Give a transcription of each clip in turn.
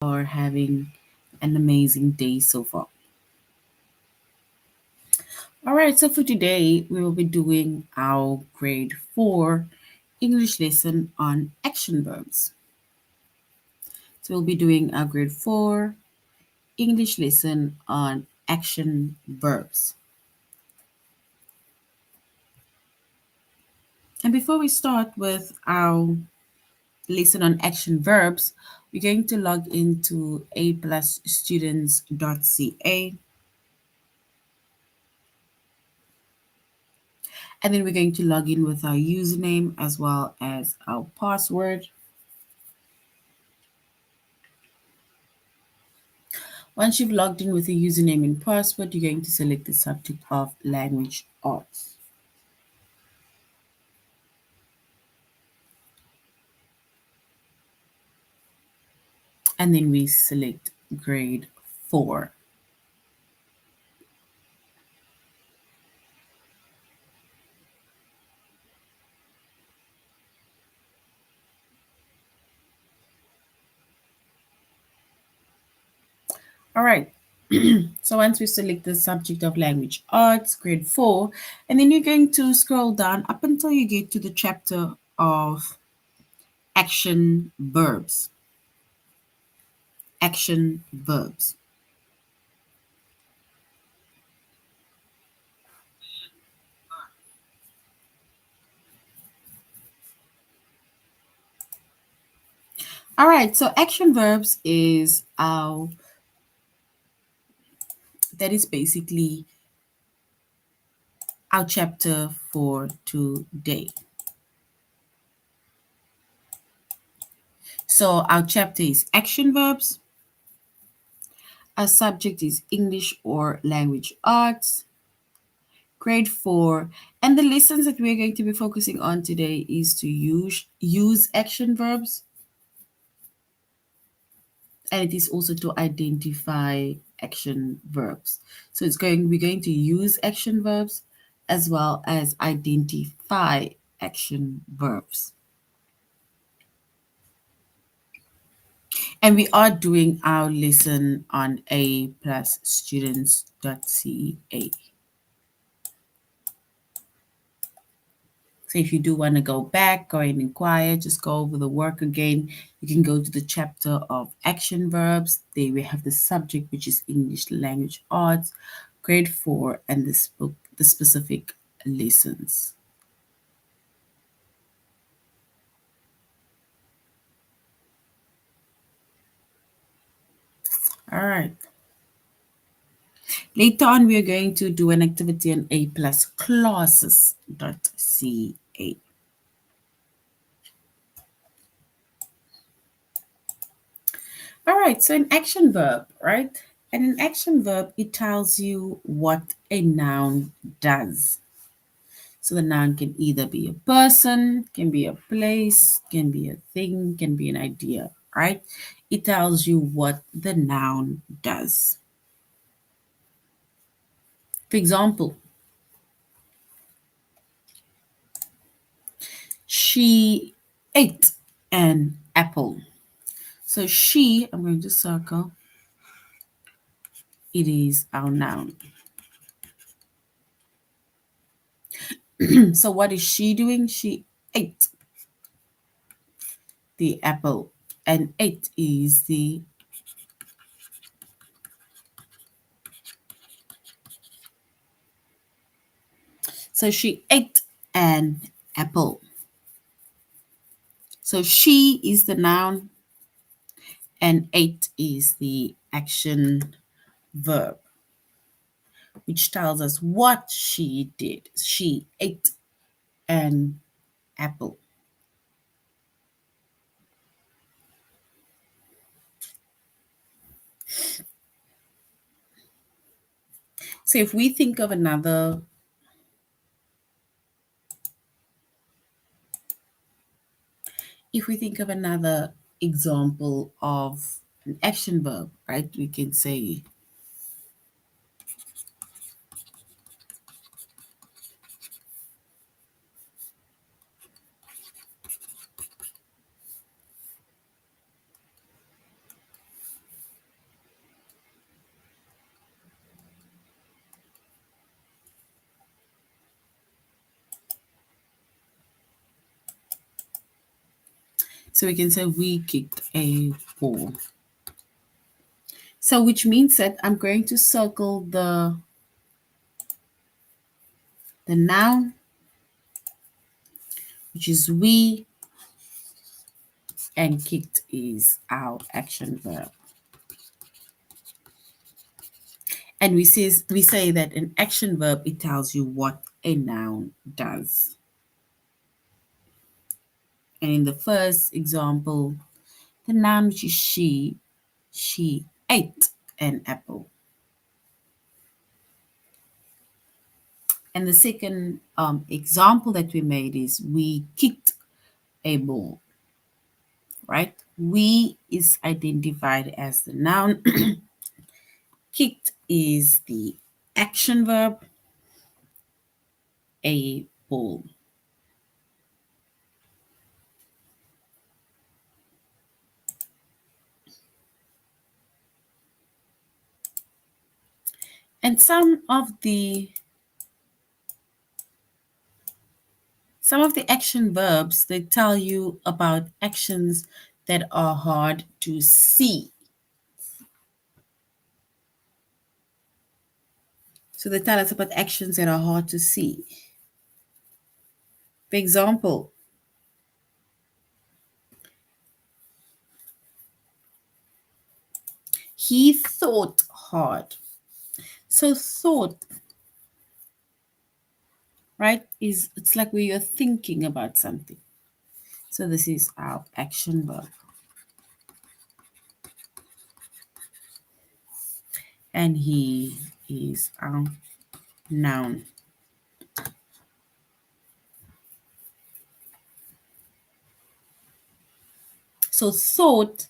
are having an amazing day so far. All right, so for today, we will be doing our grade 4 English lesson on action verbs. So we'll be doing our grade 4 English lesson on action verbs. And before we start with our lesson on action verbs, we're going to log into aplusstudents.ca. And then we're going to log in with our username as well as our password. Once you've logged in with your username and password, you're going to select the subject of language arts. And then we select grade 4. All right. So once we select the subject of language arts, grade 4, and then you're going to scroll down up until you get to the chapter of action verbs. Action verbs. All right, so action verbs is our that is basically our chapter for today. So our chapter is action verbs. Our subject is English or language arts. Grade 4. And the lessons that we're going to be focusing on today is to use action verbs. And it is also to identify action verbs. So we're going to use action verbs as well as identify action verbs. And we are doing our lesson on aplusstudents.ca. So if you do want to go back, go and inquire, just go over the work again. You can go to the chapter of action verbs. There we have the subject, which is English language arts, grade 4, and the specific lessons. All right. Later on, we are going to do an activity on A plus classes.ca. All right, so an action verb, right? And an action verb, it tells you what a noun does. So the noun can either be a person, can be a place, can be a thing, can be an idea, right? It tells you what the noun does. For example, she ate an apple. So she, I'm going to circle, it is our noun. So what is she doing? She ate the apple, and ate is the so she ate an apple. So she is the noun and ate is the action verb, which tells us what she did. She ate an apple. So if we think of another example of an action verb, right? We can say So we can say we kicked a ball. So which means that I'm going to circle the noun, which is we, and kicked is our action verb. And we say that an action verb, it tells you what a noun does. And in the first example, the noun, which is she ate an apple. And the second example that we made is we kicked a ball, right? We is identified as the noun. Kicked is the action verb, a ball. And some of the action verbs, they tell you about actions that are hard to see. So they tell us about actions that are hard to see. For example, he thought hard. So thought, right, is it's like where you're thinking about something. So this is our action verb. And he is our noun. So thought,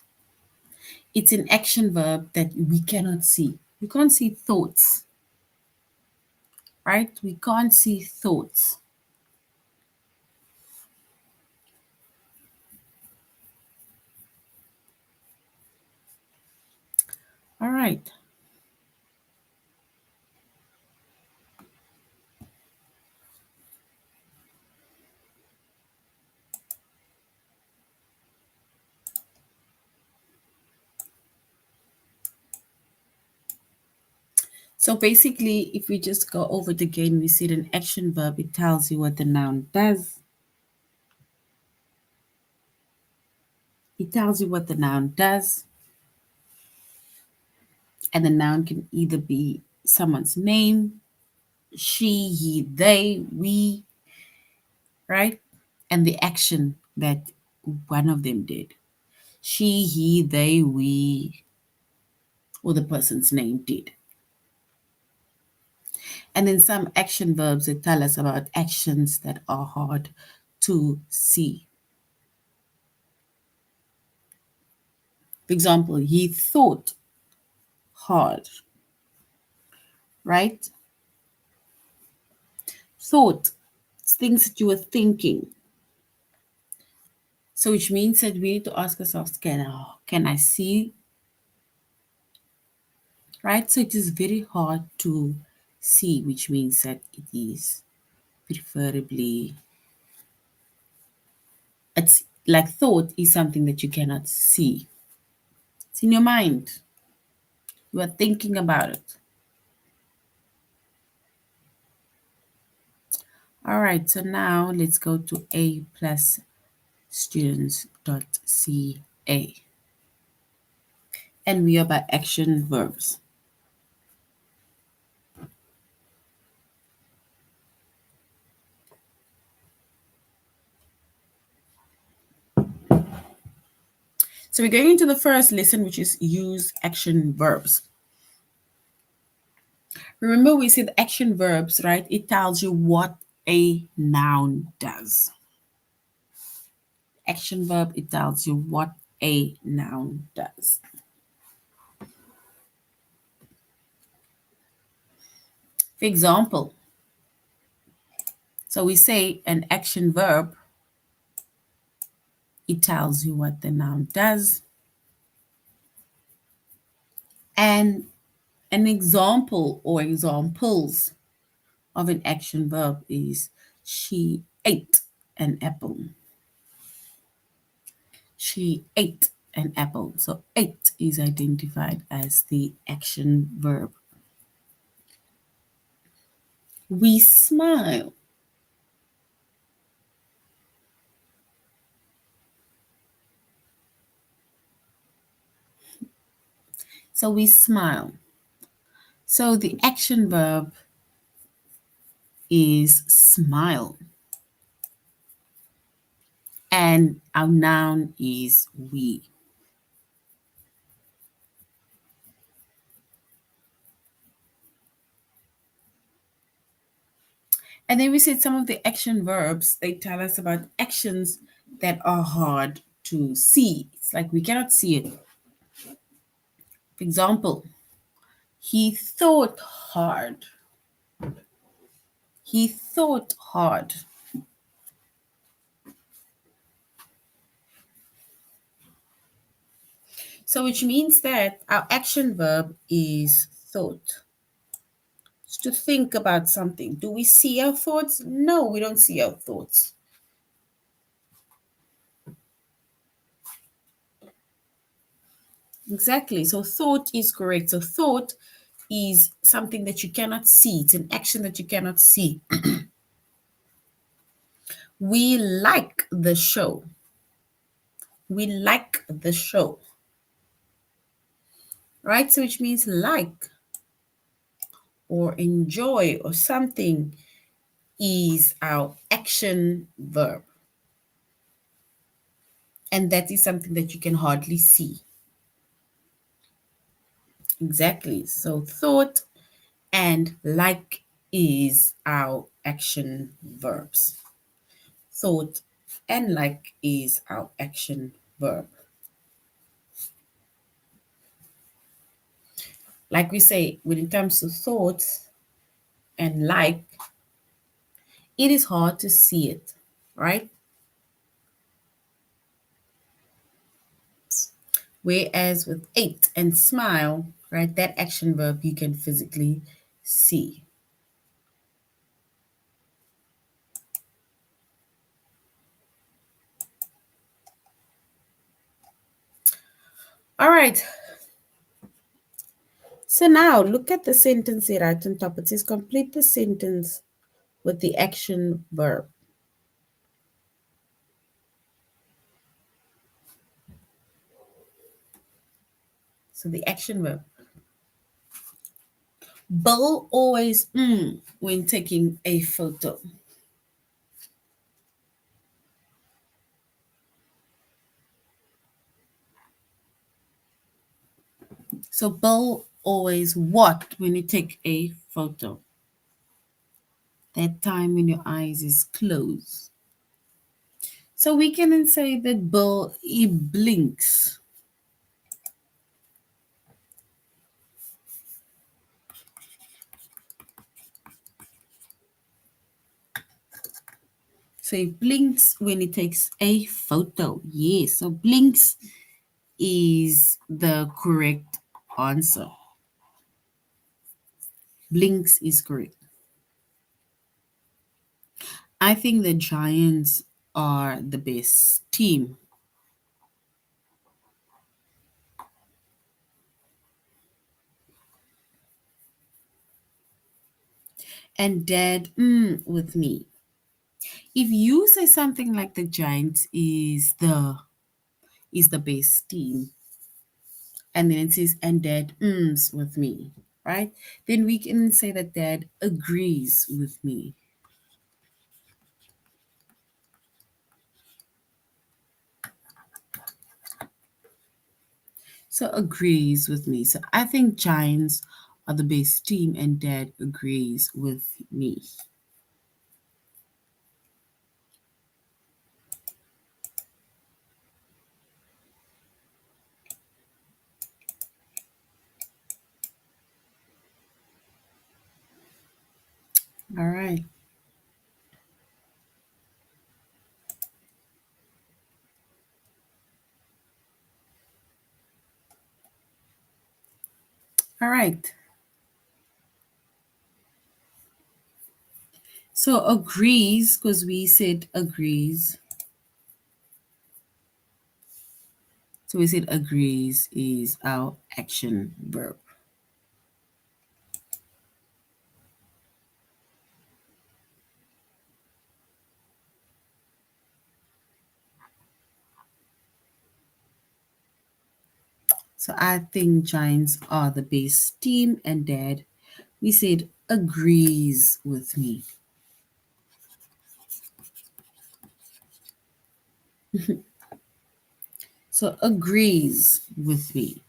it's an action verb that we cannot see. We can't see thoughts, right? We can't see thoughts. All right. So basically, if we just go over it again, we see an action verb. It tells you what the noun does. It tells you what the noun does. And the noun can either be someone's name, she, he, they, we, right? And the action that one of them did. She, he, they, we, or the person's name did. And then some action verbs that tell us about actions that are hard to see. For example, he thought hard, right? Thought, it's things that you were thinking. So which means that we need to ask ourselves, can I see? Right? So it is very hard to see, which means that it is preferably, it's like thought is something that you cannot see. It's in your mind. You are thinking about it. All right, so now let's go to a plus students.ca. And we are by action verbs. So we're going into the first lesson, which is use action verbs. Remember, we said action verbs, right? It tells you what a noun does. Action verb, it tells you what a noun does. For example, so we say an action verb, it tells you what the noun does. And an example or examples of an action verb is she ate an apple. She ate an apple. So ate is identified as the action verb. We smile. So we smile. So the action verb is smile. And our noun is we. And then we said some of the action verbs, they tell us about actions that are hard to see. It's like we cannot see it. For example, he thought hard. He thought hard. So, which means that our action verb is thought. It's to think about something. Do we see our thoughts? No, we don't see our thoughts. Exactly. So, thought is correct. So, thought is something that you cannot see, it's an action that you cannot see. We like the show. We like the show. Right? So, which means like or enjoy or something is our action verb. And that is something that you can hardly see. Exactly. So thought and like is our action verbs. Thought and like is our action verb. Like we say, when it comes to thoughts and like, it is hard to see it, right? Whereas with ate and smile, right, that action verb you can physically see. All right. So now look at the sentence here right on top. It says complete the sentence with the action verb. So the action verb. Bill always when taking a photo. So Bill always what when you take a photo? That time when your eyes is closed. So we can then say that Bill he blinks. So he blinks when he takes a photo. Yes, so blinks is the correct answer. Blinks is correct. I think the Giants are the best team. And Dad, with me. If you say something like the Giants is the best team, and then it says and Dad with me, right? Then we can say that Dad agrees with me. So agrees with me. So I think Giants are the best team, and Dad agrees with me. All right. All right. So agrees, because we said agrees. So we said agrees is our action verb. So I think giants are the best team, and Dad, we said, agrees with me. So agrees with me.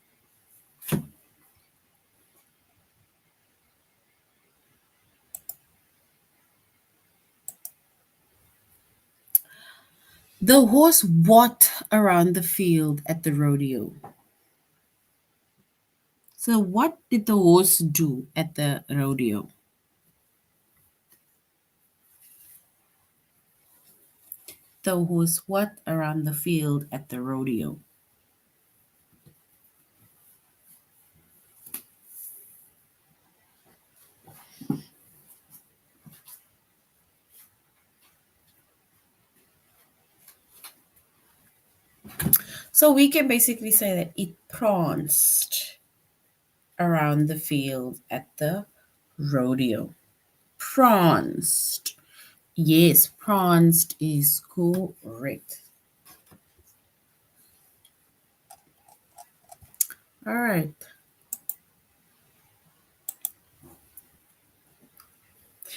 The horse walked around the field at the rodeo. So what did the horse do at the rodeo? The horse walked around the field at the rodeo. So we can basically say that it pranced around the field at the rodeo. Pranced. Yes, pranced is correct. All right.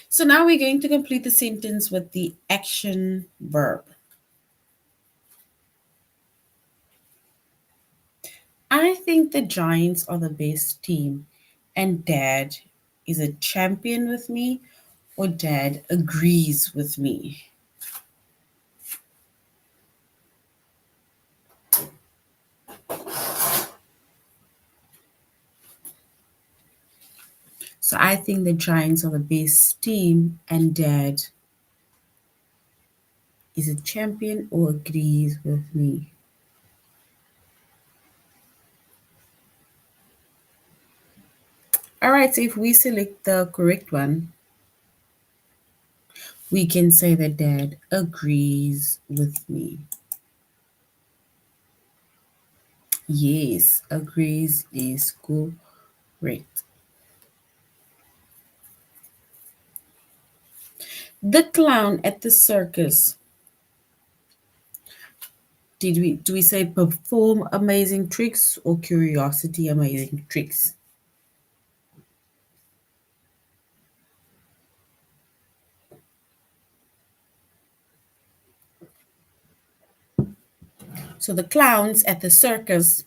So now we're going to complete the sentence with the action verb. I think the Giants are the best team, and Dad is a champion with me, or Dad agrees with me. So I think the Giants are the best team, and Dad is a champion or agrees with me. All right, so if we select the correct one, we can say that Dad agrees with me. Yes, agrees is correct. The clown at the circus. Do we say perform amazing tricks or curiosity amazing tricks? So the clowns at the circus,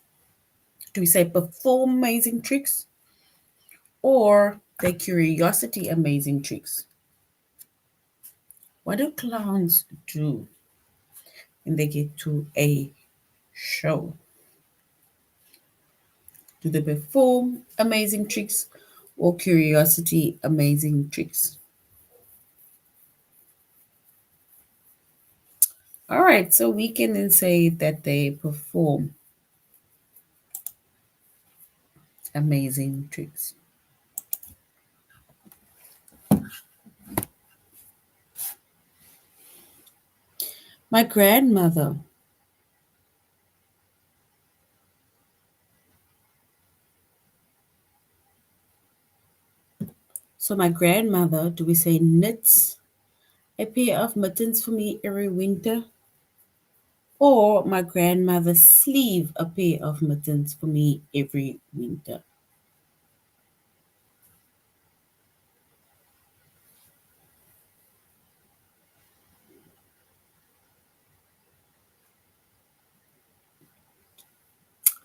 do we say perform amazing tricks or the curiosity amazing tricks? What do clowns do when they get to a show? Do they perform amazing tricks or curiosity amazing tricks? All right, so we can then say that they perform amazing tricks. My grandmother. So my grandmother, do we say knits a pair of mittens for me every winter? Or my grandmother sleeve a pair of mittens for me every winter?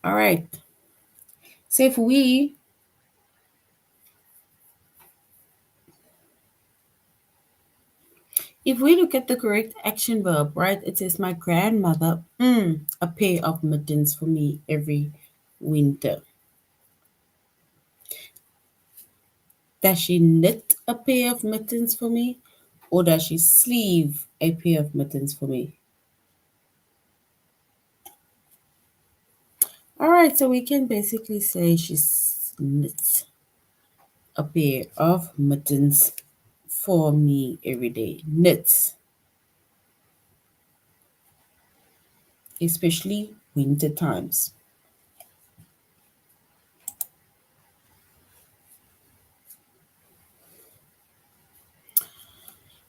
All right. So if we look at the correct action verb, right, it says my grandmother a pair of mittens for me every winter. Does she knit a pair of mittens for me? Or does she sleeve a pair of mittens for me? All right, so we can basically say she knits a pair of mittens for me every day. Knits, especially winter times.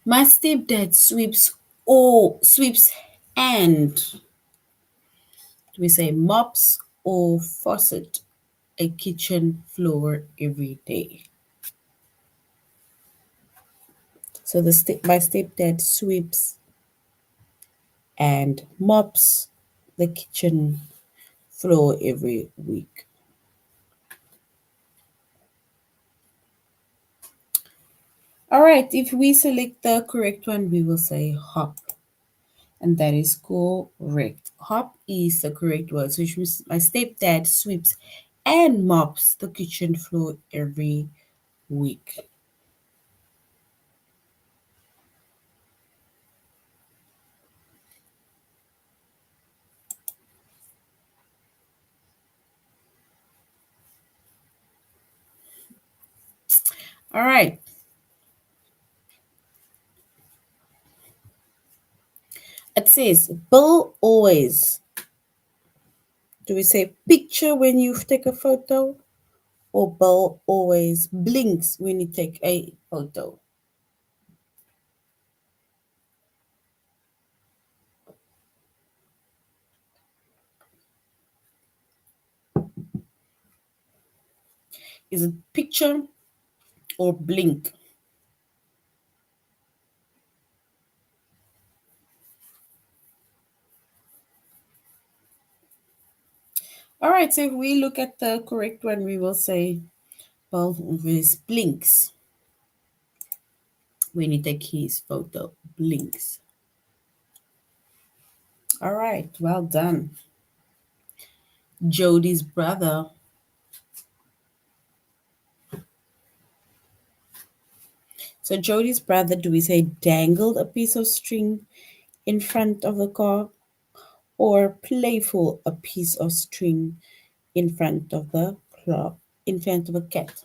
My stepdad sweeps and do we say mops or faucet a kitchen floor every day. So my stepdad sweeps and mops the kitchen floor every week. All right, if we select the correct one, we will say hop, and that is correct. Hop is the correct word. So which means my stepdad sweeps and mops the kitchen floor every week. All right. It says Bill always. Do we say picture when you take a photo? Or Bill always blinks when you take a photo? Is it picture or blink? All right, so if we look at the correct one, we will say Bill always blinks when you take his photo. Blinks. All right, well done. Jody's brother. So Jody's brother, do we say dangled a piece of string in front of the car or playful a piece of string in front of the clock, in front of a cat?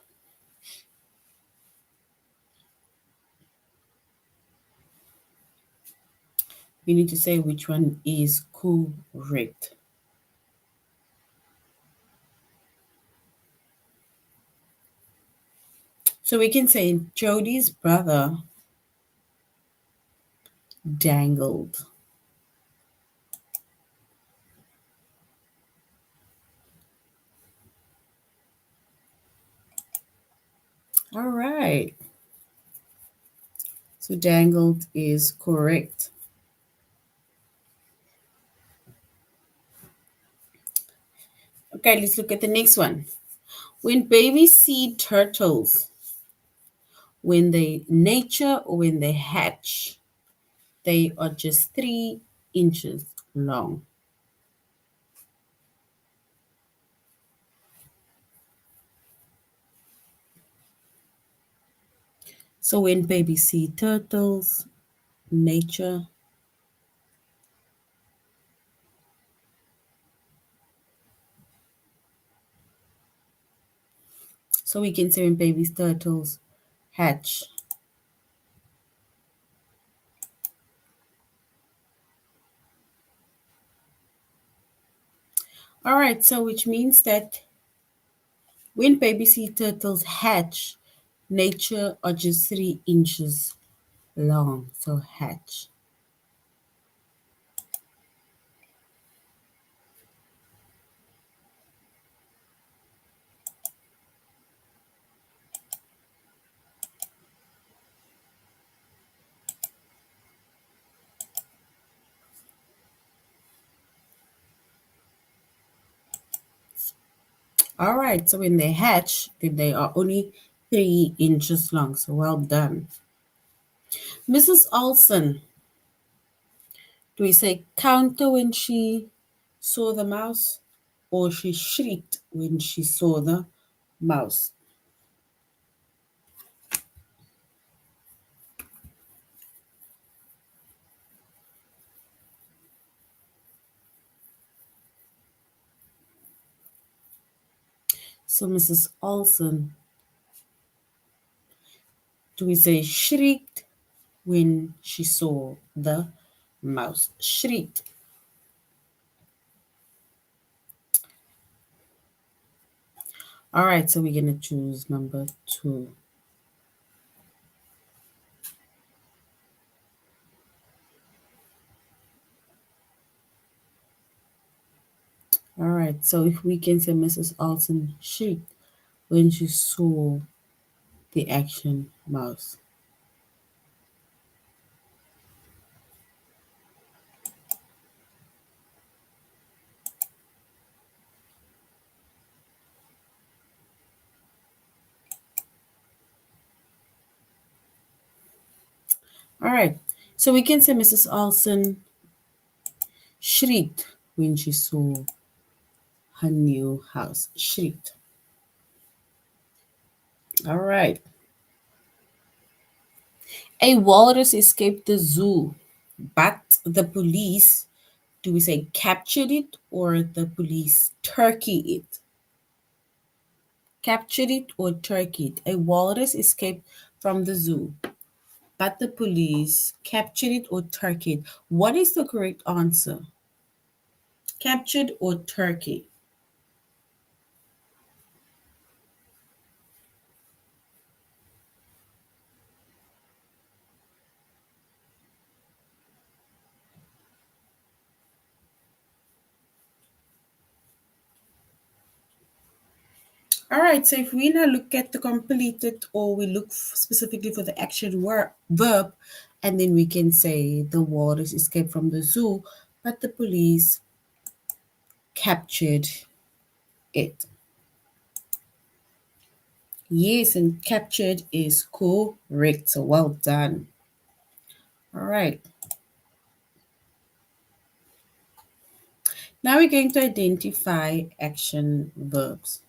We need to say which one is correct. So we can say Jody's brother dangled. All right. So dangled is correct. Okay, let's look at the next one. When babies see turtles, when they nature or when they hatch, they are just 3 inches long. So when babies see turtles, nature, so we can say when babies turtles hatch. All right, so which means that when baby sea turtles hatch, nature are just 3 inches long. So hatch. All right, so when they hatch, then they are only 3 inches long. So well done. Mrs. Olson, do we say counter when she saw the mouse or she shrieked when she saw the mouse? So Mrs. Olson, do we say shrieked when she saw the mouse? Shrieked. All right, so we're going to choose number 2. All right, so if we can say Mrs. Alton shrieked when she saw the action mouse. All right, so we can say Mrs. Alton shrieked when she saw her new house. Shrieked. All right. A walrus escaped the zoo, but the police, do we say captured it or the police turkey it? Captured it or turkeyed. A walrus escaped from the zoo, but the police captured it or turkeyed. What is the correct answer? Captured or turkey? All right, so if we now look at the completed or we look specifically for the action verb, and then we can say the walrus escaped from the zoo, but the police captured it. Yes, and captured is correct. So well done. All right. Now we're going to identify action verbs.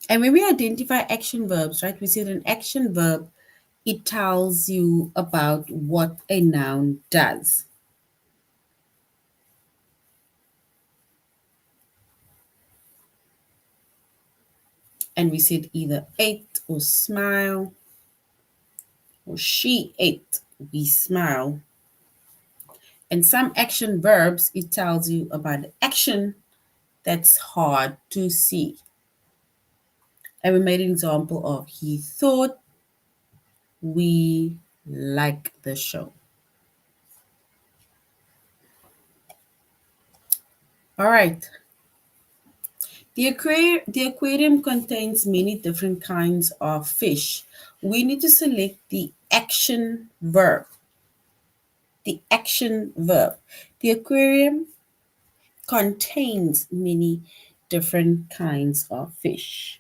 And when we identify action verbs, right, we said an action verb, it tells you about what a noun does. And we said either ate or smile, or she ate, we smile. And some action verbs, it tells you about action that's hard to see. And we made an example of he thought we like the show. All right. The aquarium contains many different kinds of fish. We need to select the action verb. The action verb. The aquarium contains many different kinds of fish.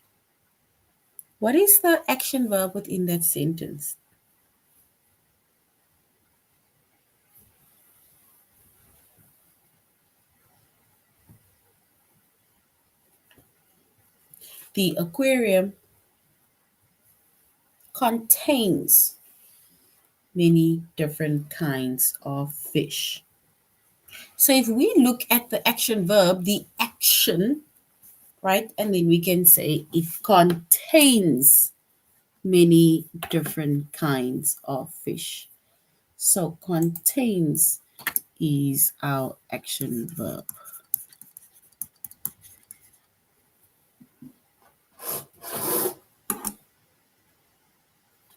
What is the action verb within that sentence? The aquarium contains many different kinds of fish. So if we look at the action verb, the action, right, and then we can say it contains many different kinds of fish. So contains is our action verb.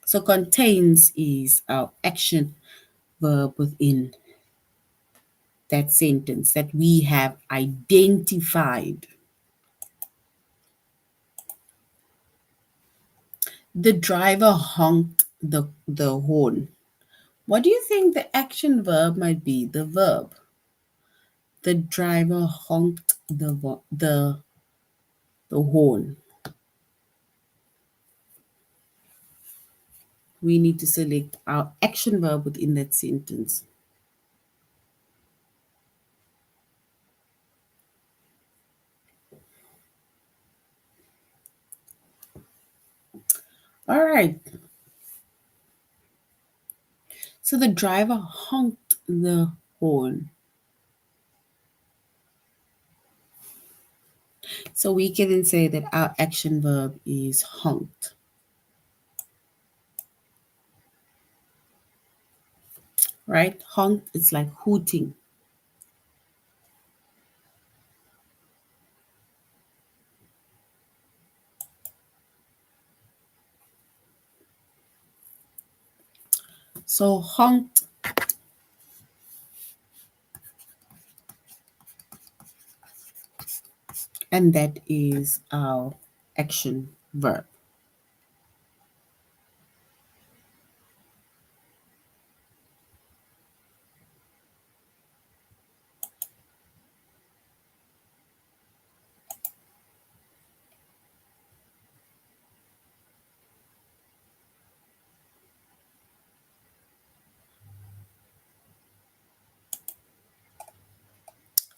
So contains is our action verb within that sentence that we have identified. The driver honked the horn. What do you think the action verb might be? The verb. The driver honked the horn. We need to select our action verb within that sentence. All right. So the driver honked the horn. So we can then say that our action verb is honked. right? Honked, it's like hooting. So honked, and that is our action verb.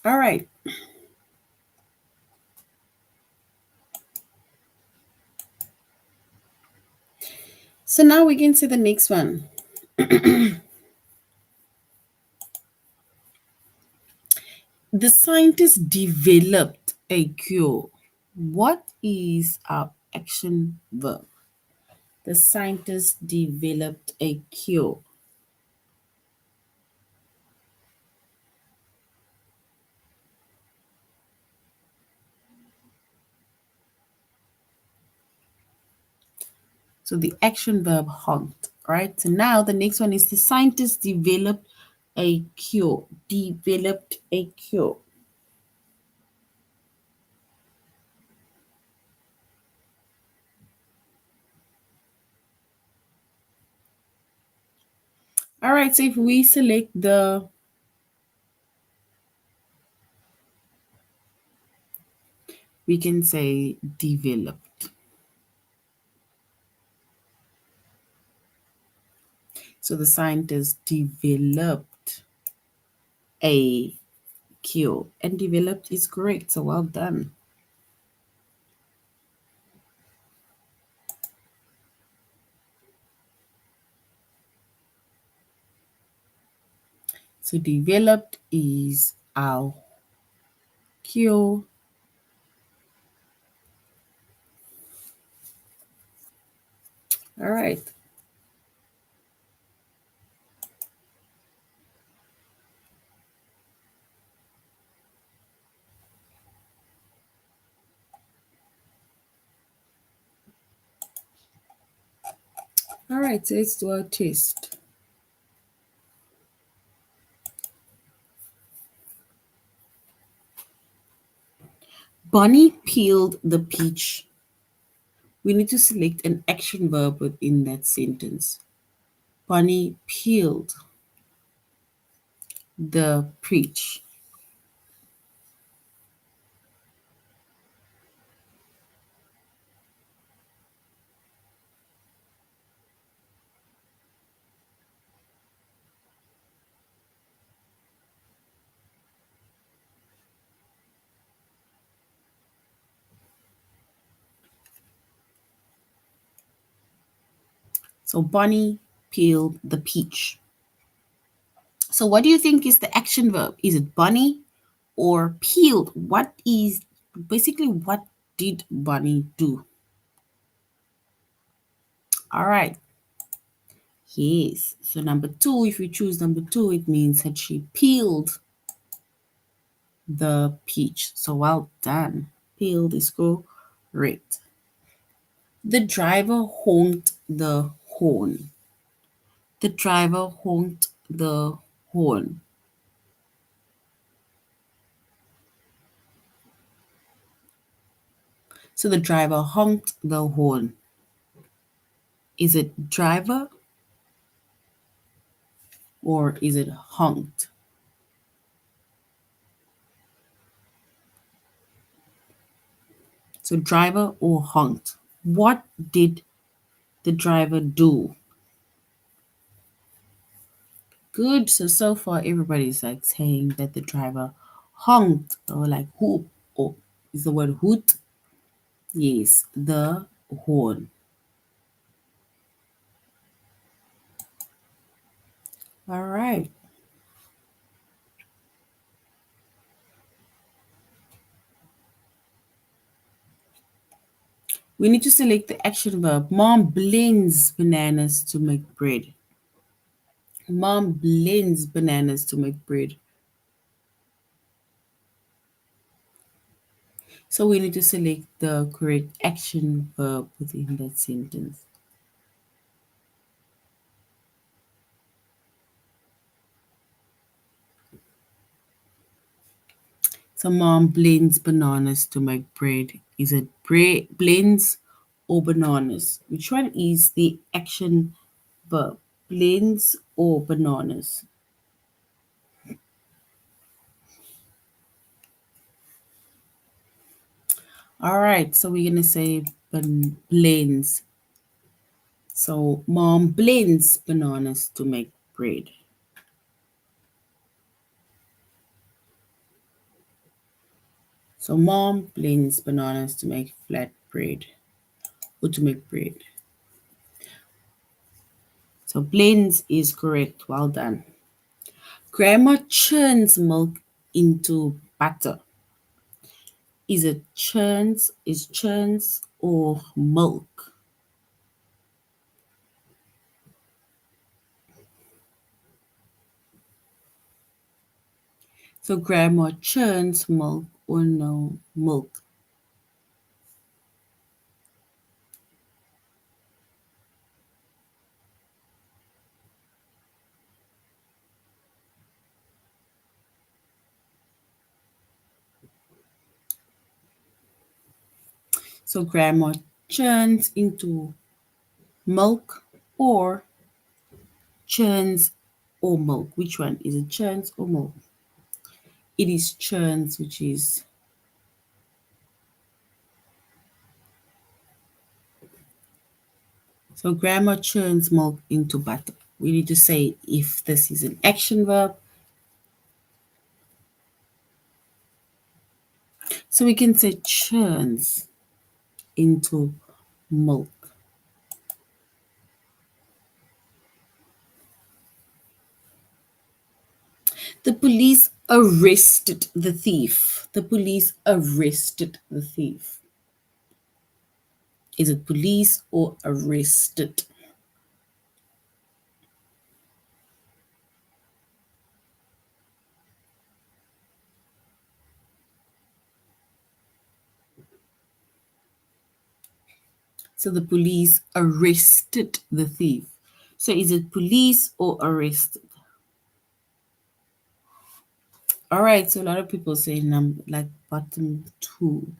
All right. So now we can see the next one. The scientists developed a cure. What is our action verb? The scientists developed a cure. So the action verb honked, right? So now the next one is the scientists developed a cure. Developed a cure. All right, so if we select we can say developed. So the scientists developed a cure. And developed is correct, so well done. So developed is our cure. All right. All right, so let's do our test. Bunny peeled the peach. We need to select an action verb within that sentence. Bunny peeled the peach. So Bunny peeled the peach. So what do you think is the action verb? Is it bunny or peeled? What is basically what did Bunny do? All right. Yes. So number two, if you choose number two, it means that she peeled the peach. So well done. Peeled is correct. The driver honked the horn. The driver honked the horn. So the driver honked the horn. Is it driver or is it honked? So driver or honked. What did the driver do? Good. So far everybody's like saying that the driver honked or like whoop or is the word hoot? Yes, the horn. All right. We need to select the action verb. Mom blends bananas to make bread. Mom blends bananas to make bread. So we need to select the correct action verb within that sentence. So mom blends bananas to make bread. Is it blends or bananas? Which one is the action verb? Blends or bananas? All right, so we're gonna say blends. So mom blends bananas to make bread. So mom blends bananas to make flat bread or to make bread. So blends is correct. Well done. Grandma churns milk into butter. Is it churns or milk? So grandma churns milk or no milk? So grandma churns into milk or churns or milk? Which one? Is it churns or milk? It is churns, which is so grandma churns milk into butter. We need to say if this is an action verb. So we can say churns into milk. The police arrested the thief. The police arrested the thief. Is it police or arrested? So the police arrested the thief. So is it police or arrested? All right. So a lot of people say like bottom two.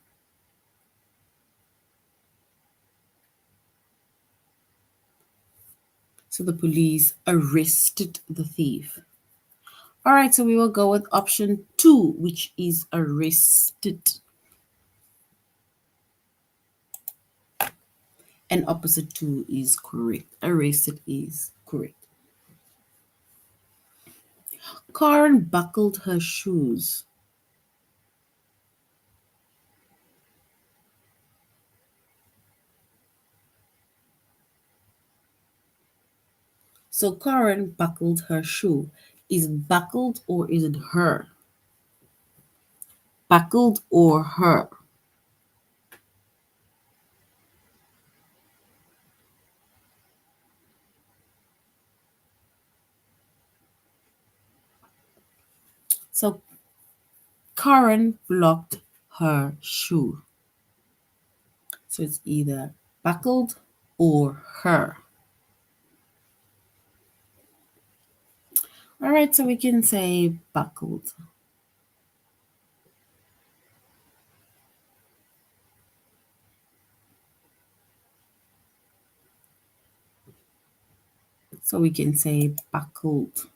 So the police arrested the thief. All right. So we will go with option two, which is arrested. And opposite to is correct. Arrested is correct. Karen buckled her shoes. So Karen buckled her shoe. Is it buckled or is it her? Buckled or her? So Karen blocked her shoe. So it's either buckled or her. All right, so we can say buckled. So we can say buckled.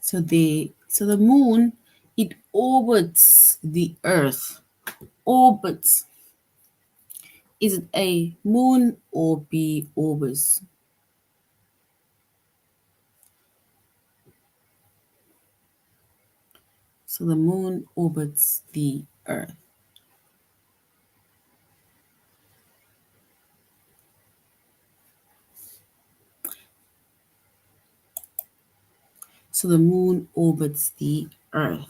So the moon, it orbits the earth. Orbits. Is it A, moon, or B, orbits? So the moon orbits the earth. So the moon orbits the earth.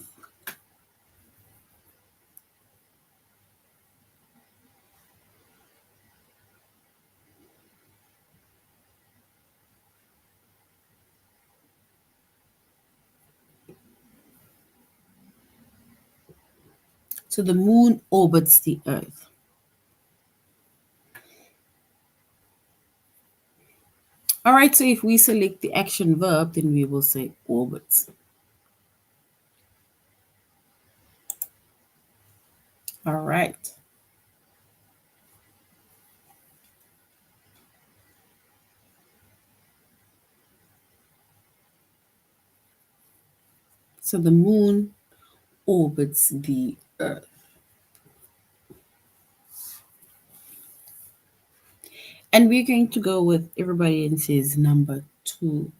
So the moon orbits the earth. All right, so if we select the action verb, then we will say orbits. All right. So the moon orbits the earth. And we're going to go with everybody else's number 2.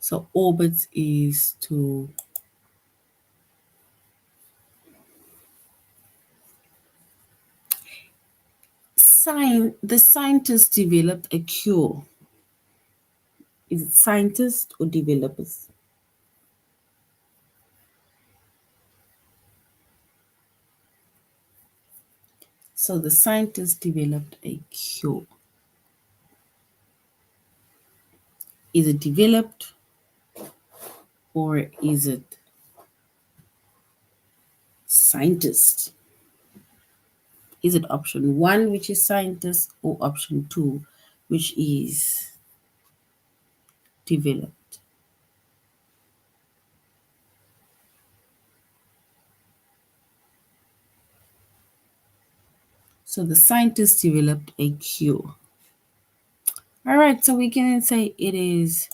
So orbits is to the scientists developed a cure. Is it scientists or developers? So the scientists developed a cure. Is it developed or is it scientist? Is it option 1, which is scientist, or option 2, which is developed? So the scientists developed a cure. All right, so we can say it is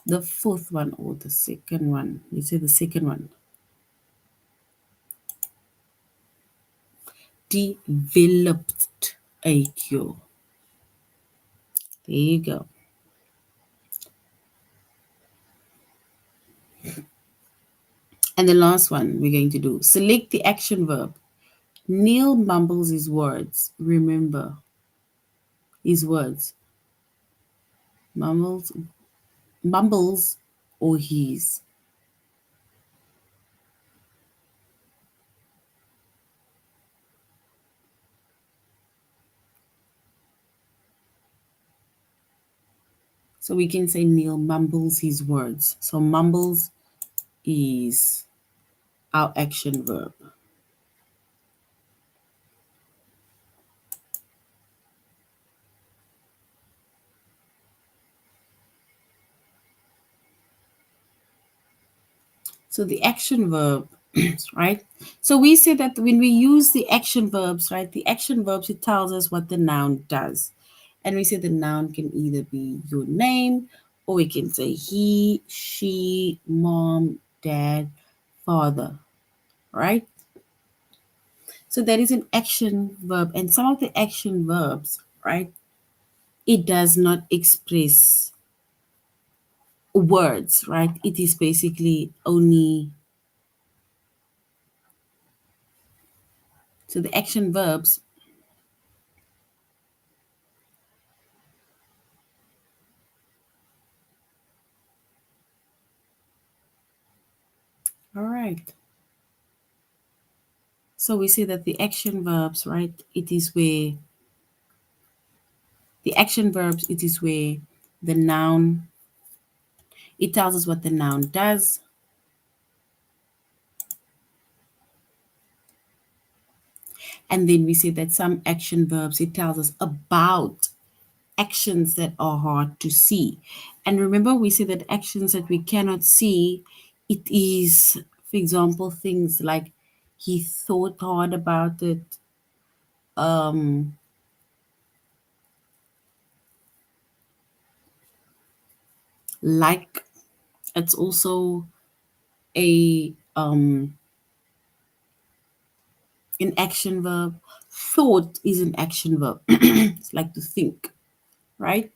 the fourth one or the second one. We say the second one. Developed a cure. There you go. And the last one we're going to do. Select the action verb. Neil mumbles his words. Remember his words. Mumbles or his. So we can say Neil mumbles his words. So mumbles is our action verb. So the action verb, right? So we say that when we use the action verbs, right? The action verbs, it tells us what the noun does. And we say the noun can either be your name, or we can say he, she, mom, dad, father, right? So that is an action verb. And some of the action verbs, right? It does not express words, right? It is basically only, so the action verbs, all right. So we say that the action verbs, right? It is where the action verbs, it is where the noun, it tells us what the noun does. And then we say that some action verbs, it tells us about actions that are hard to see. And remember, we say that actions that we cannot see, it is, for example, things like he thought hard about it. Um, like it's also a an action verb. Thought is an action verb. It's like to think, right?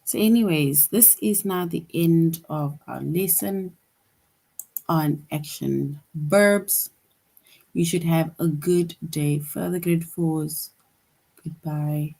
So, anyways, this is now the end of our lesson on action verbs. You should have a good day. Further grade fours. Goodbye.